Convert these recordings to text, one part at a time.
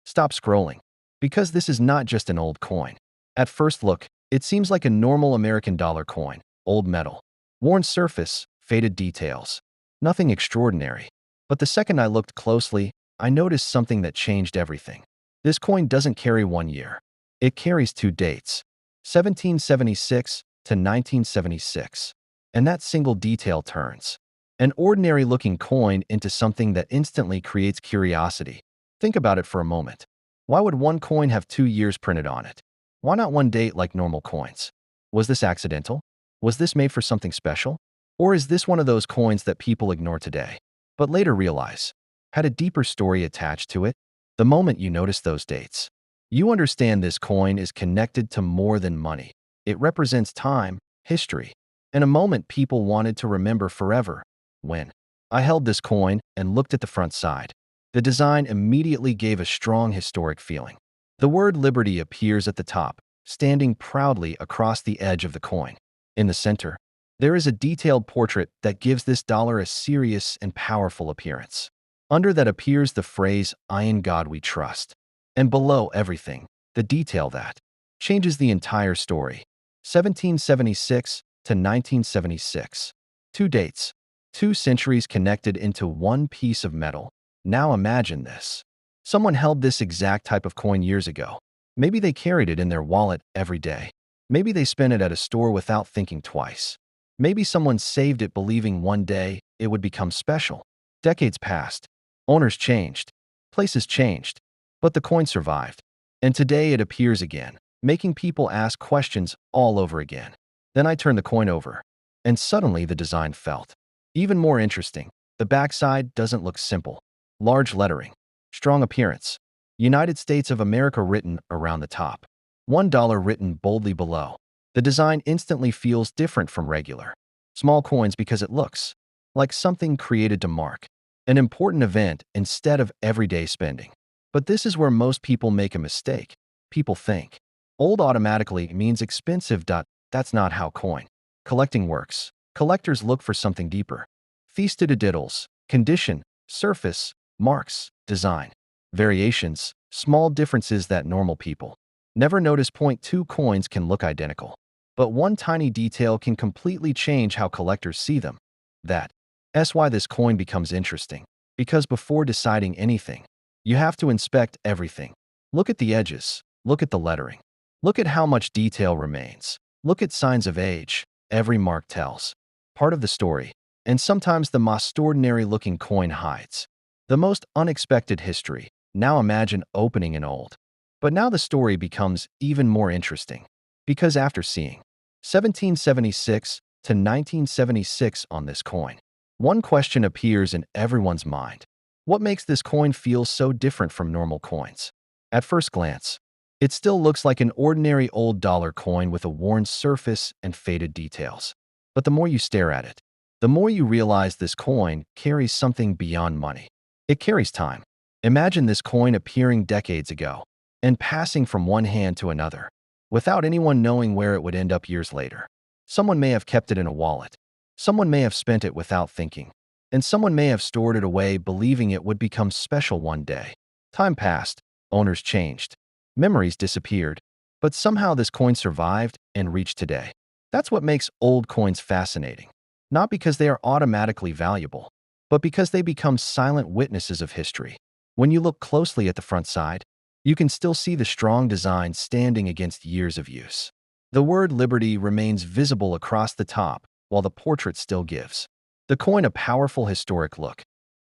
Stop scrolling. Because this is not just an old coin. At first look, it seems like a normal American dollar coin, old metal. Worn surface, faded details. Nothing extraordinary. But the second I looked closely, I noticed something that changed everything. This coin doesn't carry 1 year. It carries 2 dates, 1776 to 1976. And that single detail turns an ordinary-looking coin into something that instantly creates curiosity. Think about it for a moment. Why would one coin have 2 years printed on it? Why not one date like normal coins? Was this accidental? Was this made for something special? Or is this one of those coins that people ignore today, but later realize had a deeper story attached to it? The moment you notice those dates, you understand this coin is connected to more than money. It represents time, history, and a moment people wanted to remember forever. When I held this coin and looked at the front side, the design immediately gave a strong historic feeling. The word Liberty appears at the top, standing proudly across the edge of the coin. In the center, there is a detailed portrait that gives this dollar a serious and powerful appearance. Under that appears the phrase, "In God we trust." And below everything, the detail that changes the entire story. 1776 to 1976. 2 dates. 2 centuries connected into one piece of metal. Now imagine this. Someone held this exact type of coin years ago. Maybe they carried it in their wallet every day. Maybe they spent it at a store without thinking twice. Maybe someone saved it believing one day it would become special. Decades passed. Owners changed. Places changed. But the coin survived. And today it appears again, making people ask questions all over again. Then I turned the coin over, and suddenly the design felt even more interesting. The backside doesn't look simple. Large lettering, strong appearance, United States of America written around the top, $1 written boldly below. The design instantly feels different from regular small coins because it looks like something created to mark an important event instead of everyday spending. But this is where most people make a mistake. People think old automatically means expensive. That's not how coin collecting works. Collectors look for something deeper. Feastadiddles, condition, surface, marks, design, variations, small differences that normal people never notice. 2 coins can look identical, but one tiny detail can completely change how collectors see them. That's why this coin becomes interesting, because before deciding anything, you have to inspect everything. Look at the edges, look at the lettering, look at how much detail remains, look at signs of age. Every mark tells part of the story, and sometimes the most ordinary-looking coin hides the most unexpected history. Now imagine opening an old. But now the story becomes even more interesting, because after seeing 1776 to 1976 on this coin, one question appears in everyone's mind. What makes this coin feel so different from normal coins? At first glance, it still looks like an ordinary old dollar coin with a worn surface and faded details. But the more you stare at it, the more you realize this coin carries something beyond money. It carries time. Imagine this coin appearing decades ago and passing from one hand to another, without anyone knowing where it would end up years later. Someone may have kept it in a wallet. Someone may have spent it without thinking. And someone may have stored it away believing it would become special one day. Time passed. Owners changed. Memories disappeared. But somehow this coin survived and reached today. That's what makes old coins fascinating. Not because they are automatically valuable, but because they become silent witnesses of history. When you look closely at the front side, you can still see the strong design standing against years of use. The word Liberty remains visible across the top, while the portrait still gives the coin a powerful historic look.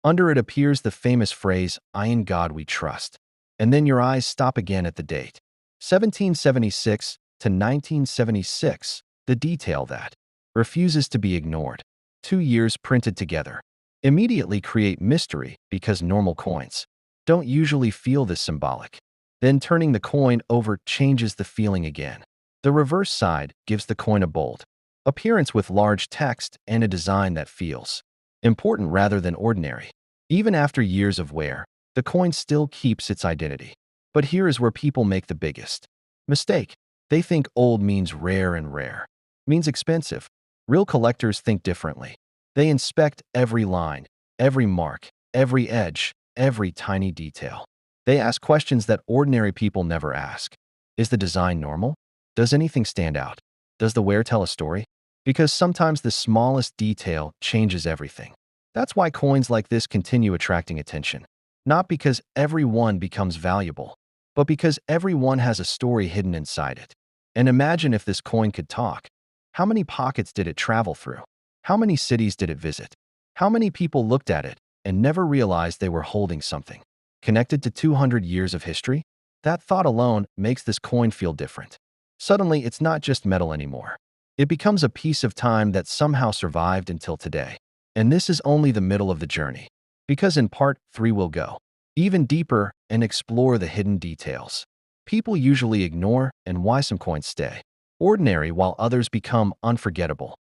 Under it appears the famous phrase, "In God we trust." And then your eyes stop again at the date. 1776 to 1976, the detail that refuses to be ignored. 2 years printed together immediately create mystery because normal coins don't usually feel this symbolic. Then turning the coin over changes the feeling again. The reverse side gives the coin a bold appearance with large text and a design that feels important rather than ordinary. Even after years of wear, the coin still keeps its identity. But here is where people make the biggest mistake. They think old means rare and rare means expensive. Real collectors think differently. They inspect every line, every mark, every edge, every tiny detail. They ask questions that ordinary people never ask. Is the design normal? Does anything stand out? Does the wear tell a story? Because sometimes the smallest detail changes everything. That's why coins like this continue attracting attention. Not because everyone becomes valuable, but because everyone has a story hidden inside it. And imagine if this coin could talk. How many pockets did it travel through? How many cities did it visit? How many people looked at it and never realized they were holding something connected to 200 years of history? That thought alone makes this coin feel different. Suddenly, it's not just metal anymore. It becomes a piece of time that somehow survived until today. And this is only the middle of the journey, because in part 3 we'll go even deeper and explore the hidden details people usually ignore and why some coins stay ordinary while others become unforgettable.